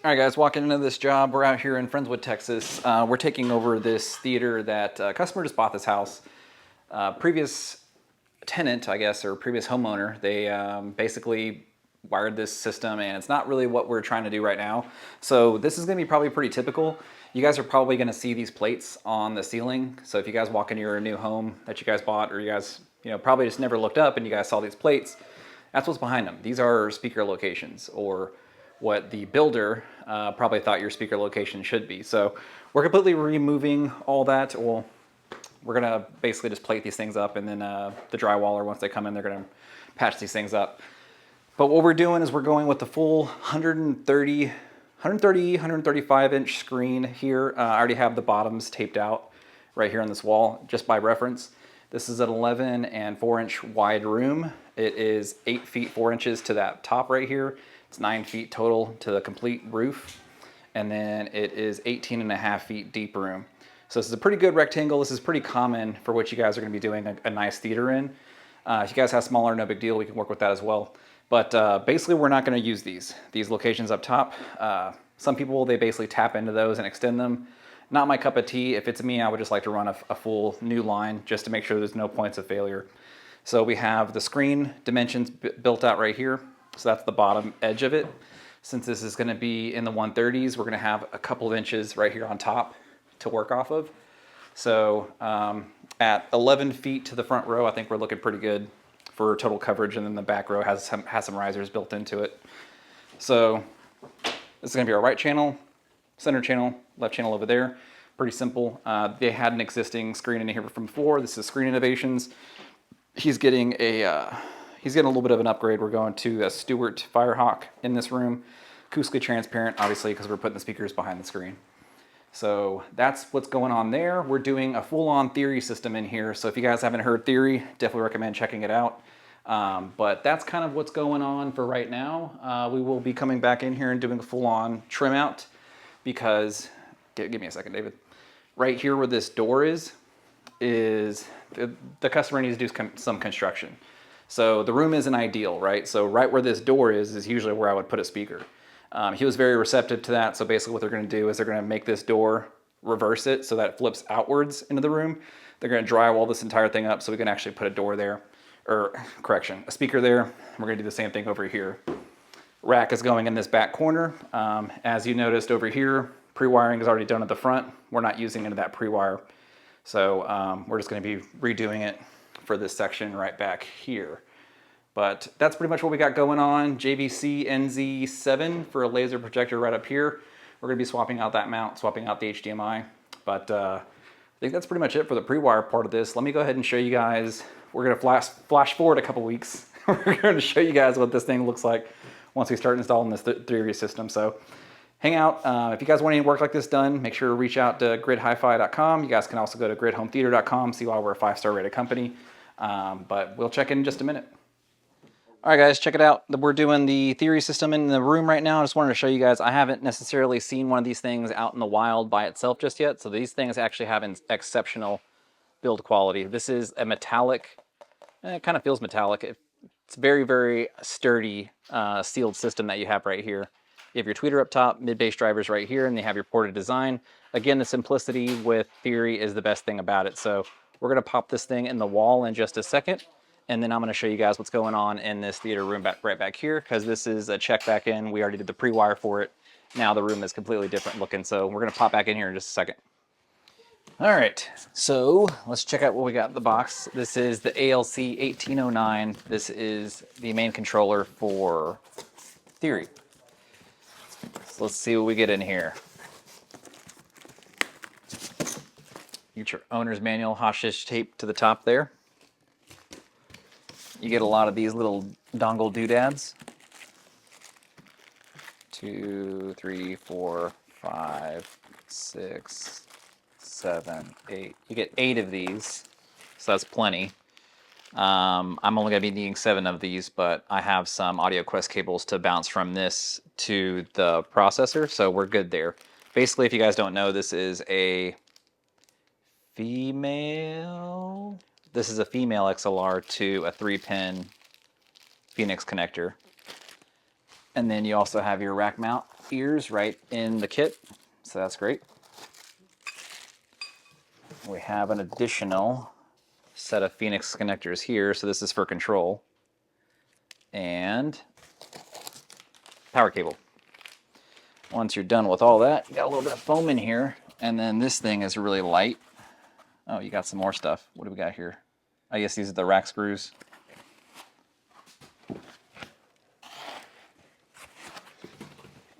All right, guys, walking into this job. We're out here in Friendswood, Texas. We're taking over this theater that a customer just bought this house. Previous tenant, I guess, or previous homeowner, they basically wired this system, and it's not really what we're trying to do right now. So this is going to be probably pretty typical. You guys are probably going to see these plates on the ceiling. So if you guys walk into your new home that you guys bought, or you guys, probably just never looked up and you guys saw these plates, that's what's behind them. These are speaker locations, or what the builder probably thought your speaker location should be. So we're completely removing all that. Well, we're gonna basically just plate these things up, and then the drywaller, once they come in, they're gonna patch these things up. But what we're doing is we're going with the full 135 inch screen here. I already have the bottoms taped out right here on this wall, just by reference. This is an 11 and 4 inch wide room. It is 8 feet 4 inches to that top right here. It's 9 feet total to the complete roof. And then it is 18 and a half feet deep room. So this is a pretty good rectangle. This is pretty common for what you guys are gonna be doing a nice theater in. If you guys have smaller, no big deal, we can work with that as well. But basically we're not gonna use these locations up top. Some people, they basically tap into those and extend them. Not my cup of tea. If it's me, I would just like to run a full new line just to make sure there's no points of failure. So we have the screen dimensions built out right here. So that's the bottom edge of it. Since this is gonna be in the 130s, we're gonna have a couple of inches right here on top to work off of. So at 11 feet to the front row, I think we're looking pretty good for total coverage, and then the back row has some risers built into it. So this is gonna be our right channel, center channel, left channel over there. Pretty simple. They had an existing screen in here from before. This is Screen Innovations. He's getting a little bit of an upgrade. We're going to a Stewart Firehawk in this room. Acoustically transparent, obviously, because we're putting the speakers behind the screen. So that's what's going on there. We're doing a full-on Theory system in here. So if you guys haven't heard Theory, definitely recommend checking it out. But that's kind of what's going on for right now. We will be coming back in here and doing a full-on trim out, because, give me a second, David. Right here where this door is the customer needs to do some construction. So the room isn't ideal, right? So right where this door is usually where I would put a speaker. He was very receptive to that. So basically what they're gonna do is they're gonna make this door, reverse it so that it flips outwards into the room. They're gonna drywall this entire thing up so we can actually put a door there, or correction, a speaker there. We're gonna do the same thing over here. Rack is going in this back corner. As you noticed over here, pre-wiring is already done at the front. We're not using any of that pre-wire. So we're just gonna be redoing it for this section right back here. But that's pretty much what we got going on. JVC NZ7 for a laser projector right up here. We're gonna be swapping out that mount, swapping out the HDMI. But I think that's pretty much it for the pre-wire part of this. Let me go ahead and show you guys. We're gonna flash forward a couple weeks. We're gonna show you guys what this thing looks like once we start installing this Theory system. So hang out. If you guys want any work like this done, make sure to reach out to gridhifi.com. You guys can also go to gridhometheater.com, see why we're a 5-star rated company. But we'll check in just a minute. All right, guys, check it out. We're doing the Theory system in the room right now. I just wanted to show you guys. I haven't necessarily seen one of these things out in the wild by itself just yet. So these things actually have an exceptional build quality. This is a metallic, it kind of feels metallic. It's very, very sturdy sealed system that you have right here. You have your tweeter up top, mid-bass drivers right here, and they have your ported design. Again, the simplicity with Theory is the best thing about it. So we're gonna pop this thing in the wall in just a second, and then I'm gonna show you guys what's going on in this theater room right back here, because this is a check back in. We already did the pre-wire for it. Now the room is completely different looking. So we're gonna pop back in here in just a second. All right, so let's check out what we got in the box. This is the ALC 1809. This is the main controller for Theory. So let's see what we get in here. You get your owner's manual hostage tape to the top there. You get a lot of these little dongle doodads. 2, 3, 4, 5, 6, 7, 8. You get 8 of these, so that's plenty. I'm only going to be needing 7 of these, but I have some AudioQuest cables to bounce from this to the processor, so we're good there. Basically, if you guys don't know, this is a female XLR to a 3-pin Phoenix connector. And then you also have your rack mount ears right in the kit, so that's great. We have an additional set of Phoenix connectors here, so this is for control. And power cable. Once you're done with all that, you got a little bit of foam in here, and then this thing is really light. Oh, you got some more stuff. What do we got here? I guess these are the rack screws.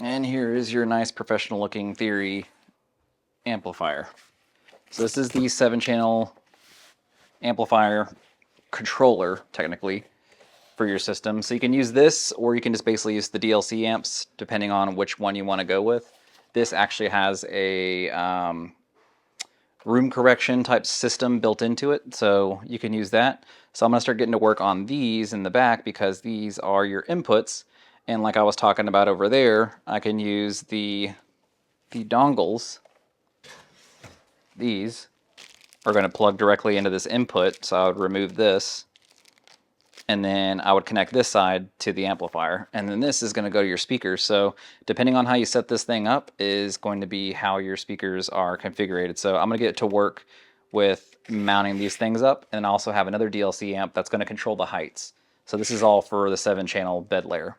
And here is your nice professional looking Theory amplifier. So this is the 7-channel amplifier controller, technically, for your system. So you can use this, or you can just basically use the DLC amps, depending on which one you want to go with. This actually has a room correction type system built into it, so you can use that. So I'm going to start getting to work on these in the back, because these are your inputs. And like I was talking about over there, I can use the dongles. These are going to plug directly into this input, so I would remove this. And then I would connect this side to the amplifier. And then this is going to go to your speakers. So depending on how you set this thing up is going to be how your speakers are configured. So I'm going to get to work with mounting these things up, and I also have another DLC amp that's going to control the heights. So this is all for the 7-channel bed layer.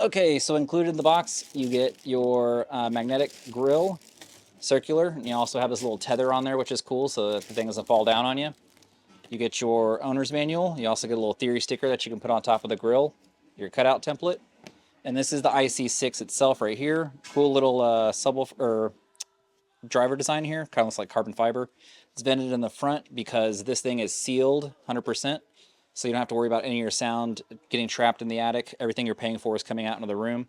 Okay, so included in the box, you get your magnetic grill, circular, and you also have this little tether on there, which is cool, so that the thing doesn't fall down on you. You get your owner's manual. You also get a little Theory sticker that you can put on top of the grill, your cutout template. And this is the IC6 itself right here. Cool little subwoofer or driver design here, kind of looks like carbon fiber. It's vented in the front because this thing is sealed 100%. So you don't have to worry about any of your sound getting trapped in the attic. Everything you're paying for is coming out into the room.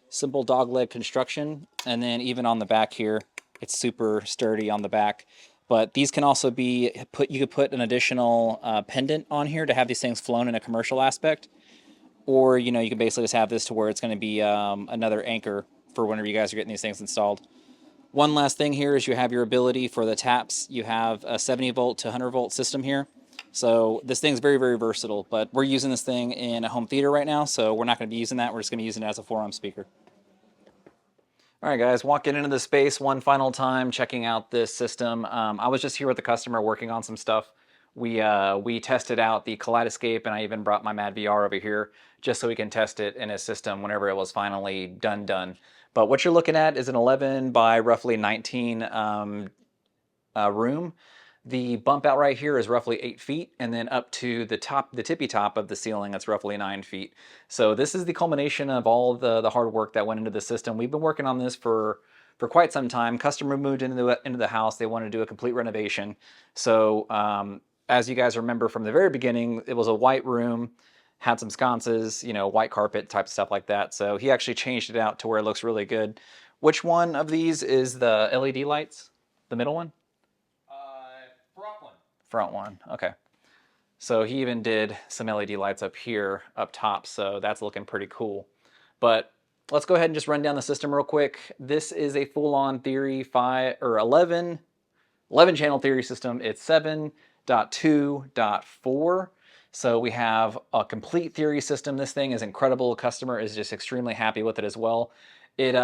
Simple dogleg construction. And then even on the back here, it's super sturdy on the back. But these can also be you could put an additional pendant on here to have these things flown in a commercial aspect. Or, you can basically just have this to where it's going to be another anchor for whenever you guys are getting these things installed. One last thing here is you have your ability for the taps. You have a 70 volt to 100 volt system here. So this thing's very, very versatile, but we're using this thing in a home theater right now, so we're not going to be using that. We're just going to be using it as a 4-ohm speaker. All right, guys, walking into the space one final time, checking out this system. I was just here with the customer working on some stuff. We tested out the Kaleidoscape, and I even brought my Mad VR over here just so we can test it in his system whenever it was finally done. But what you're looking at is an 11 by roughly 19 room. The bump out right here is roughly 8 feet, and then up to the tippy top of the ceiling, that's roughly 9 feet. So this is the culmination of all the hard work that went into the system. We've been working on this for quite some time. Customer moved into the house. They wanted to do a complete renovation. So as you guys remember from the very beginning, it was a white room, had some sconces, white carpet type stuff like that. So he actually changed it out to where it looks really good. Which one of these is the LED lights? The middle one? Front one, okay. So he even did some LED lights up here, up top, so that's looking pretty cool. But let's go ahead and just run down the system real quick. This is a full-on Theory 11 channel Theory system. It's 7.2.4. So we have a complete Theory system. This thing is incredible. The customer is just extremely happy with it as well. It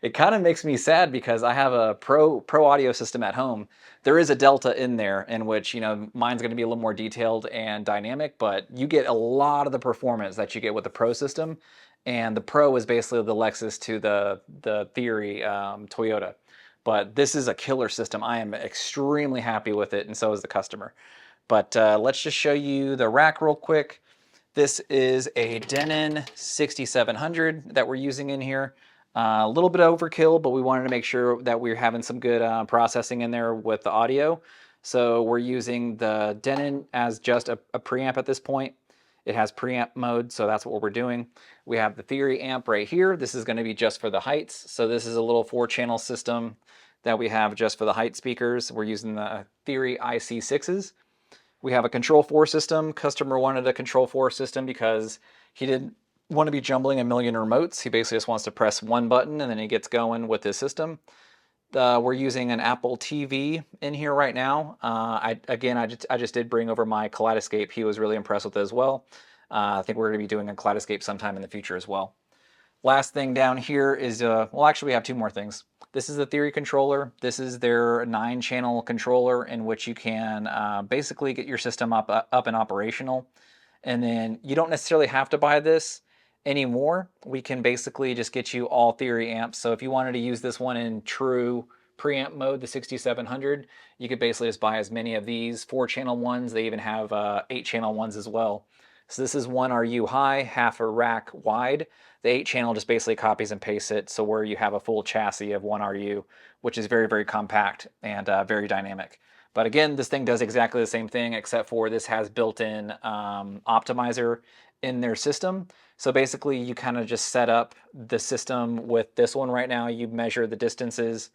it kind of makes me sad because I have a pro audio system at home. There is a Delta in there, in which mine's going to be a little more detailed and dynamic, but you get a lot of the performance that you get with the Pro system, and the Pro is basically the Lexus to the Theory Toyota. But this is a killer system. I am extremely happy with it, and so is the customer. But let's just show you the rack real quick. This is a Denon 6700 that we're using in here. A little bit of overkill, but we wanted to make sure that we're having some good processing in there with the audio. So we're using the Denon as just a preamp at this point. It has preamp mode, so that's what we're doing. We have the Theory amp right here. This is going to be just for the heights. So this is a little 4-channel system that we have just for the height speakers. We're using the Theory IC6s. We have a Control 4 system. Customer wanted a Control 4 system because he didn't want to be jumbling a million remotes. He basically just wants to press one button and then he gets going with his system. We're using an Apple TV in here right now. I just did bring over my Kaleidoscape. He was really impressed with it as well. I think we're going to be doing a Kaleidoscape sometime in the future as well. Last thing down here is, well, actually we have two more things. This is the Theory controller. This is their 9-channel controller in which you can basically get your system up and operational. And then you don't necessarily have to buy this anymore. We can basically just get you all Theory amps. So if you wanted to use this one in true preamp mode, the 6700, you could basically just buy as many of these 4-channel ones. They even have 8-channel ones as well. So this is 1 RU high, half a rack wide. The 8-channel just basically copies and pastes it, so where you have a full chassis of 1 RU, which is very, very compact and very dynamic. But again, this thing does exactly the same thing, except for this has built-in optimizer in their system. So basically, you kind of just set up the system with this one right now. You measure the distances,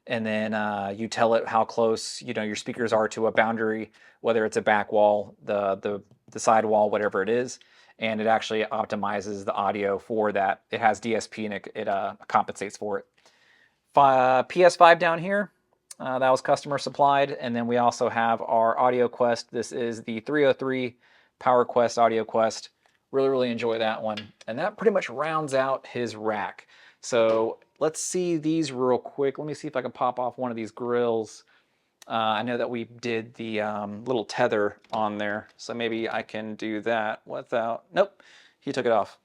and then you tell it how close your speakers are to a boundary, whether it's a back wall, the side wall, whatever it is, and it actually optimizes the audio for that. It has DSP and it compensates for it. PS5 down here, that was customer supplied, and then we also have our Audio Quest. This is the 303 Power Quest Audio Quest. Really, really enjoy that one, and that pretty much rounds out his rack. So let's see these real quick. Let me see if I can pop off one of these grills. I know that we did the little tether on there, so maybe I can do that without... Nope, he took it off.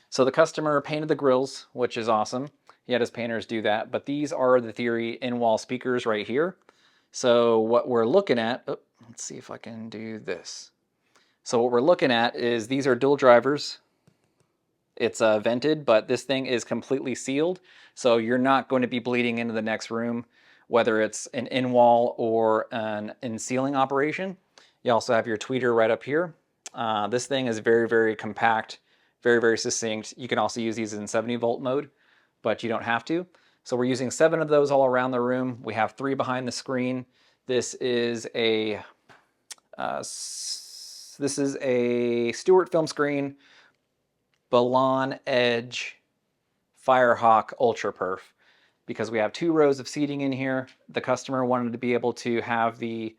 So the customer painted the grills, which is awesome. He had his painters do that, but these are the Theory in-wall speakers right here. So what we're looking at... Oh, let's see if I can do this. So what we're looking at is these are dual drivers. It's vented, but this thing is completely sealed, so you're not going to be bleeding into the next room, whether it's an in-wall or an in-ceiling operation. You also have your tweeter right up here. This thing is very, very compact, very, very succinct. You can also use these in 70-volt mode, but you don't have to. So we're using 7 of those all around the room. We have 3 behind the screen. This is a Stewart film screen, Balon Edge Firehawk Ultra Perf, because we have 2 rows of seating in here. The customer wanted to be able to have the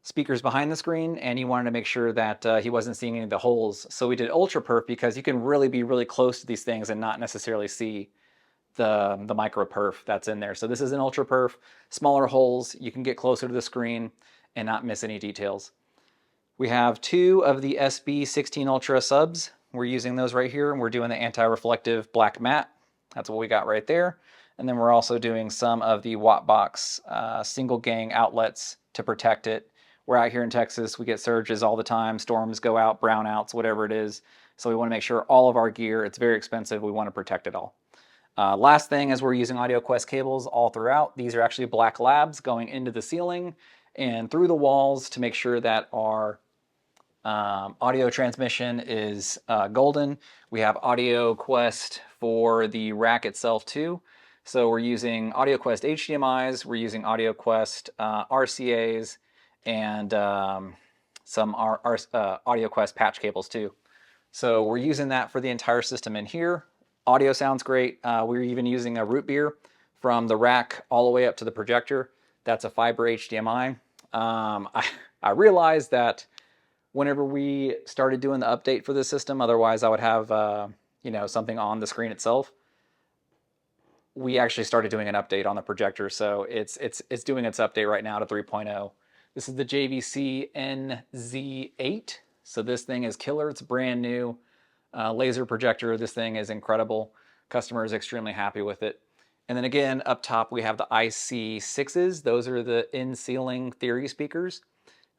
speakers behind the screen, and he wanted to make sure that he wasn't seeing any of the holes. So we did Ultra Perf because you can really be really close to these things and not necessarily see the micro perf that's in there. So this is an Ultra Perf, smaller holes. You can get closer to the screen and not miss any details. We have 2 of the SB16 Ultra subs. We're using those right here, and we're doing the anti-reflective black matte. That's what we got right there. And then we're also doing some of the Wattbox single gang outlets to protect it. We're out here in Texas. We get surges all the time. Storms go out, brownouts, whatever it is. So we want to make sure all of our gear, it's very expensive. We want to protect it all. Last thing is we're using Audio Quest cables all throughout. These are actually black labs going into the ceiling and through the walls to make sure that our audio transmission is golden. We have Audio Quest for the rack itself too. So we're using Audio Quest HDMIs, we're using Audio Quest RCAs, and some Audio Quest patch cables too. So we're using that for the entire system in here. Audio sounds great. We're even using a root beer from the rack all the way up to the projector. That's a fiber HDMI. I realized that whenever we started doing the update for this system, otherwise I would have something on the screen itself. We actually started doing an update on the projector, so it's doing its update right now to 3.0. This is the JVC NZ8. So this thing is killer. It's brand new laser projector. This thing is incredible. Customer is extremely happy with it. And then again, up top we have the IC6s. Those are the in-ceiling Theory speakers.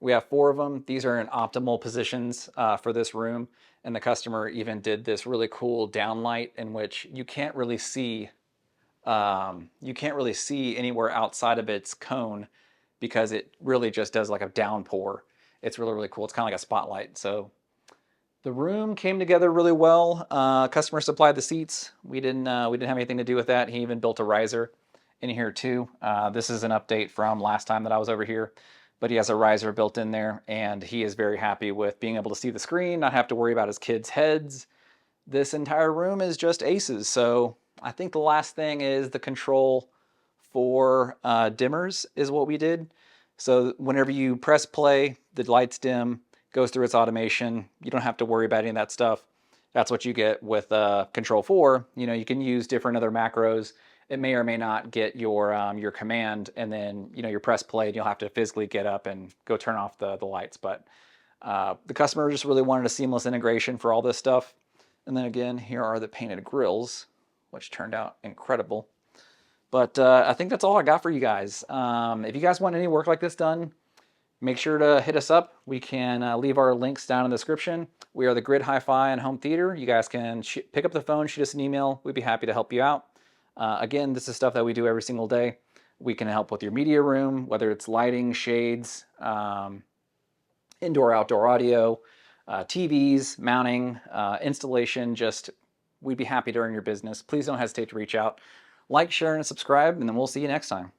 We have 4 of them. These are in optimal positions for this room. And the customer even did this really cool downlight in which you can't really see anywhere outside of its cone because it really just does like a downpour. It's really, really cool. It's kind of like a spotlight. So the room came together really well. Customer supplied the seats. We didn't have anything to do with that. He even built a riser in here too. This is an update from last time that I was over here, but he has a riser built in there, and he is very happy with being able to see the screen, not have to worry about his kids' heads. This entire room is just aces. So I think the last thing is the control for dimmers is what we did. So whenever you press play, the lights dim. goes through its automation. You don't have to worry about any of that stuff. That's what you get with Control 4. You know, you can use different other macros. It may or may not get your command, and then you press play, and you'll have to physically get up and go turn off the lights. But the customer just really wanted a seamless integration for all this stuff. And then again, here are the painted grills, which turned out incredible. But I think that's all I got for you guys. If you guys want any work like this done, make sure to hit us up. We can leave our links down in the description. We are the Grid Hi-Fi and Home Theater. You guys can pick up the phone, shoot us an email. We'd be happy to help you out. Again, this is stuff that we do every single day. We can help with your media room, whether it's lighting, shades, indoor, outdoor audio, TVs, mounting, installation. We'd be happy to earn your business. Please don't hesitate to reach out. Like, share, and subscribe, and then we'll see you next time.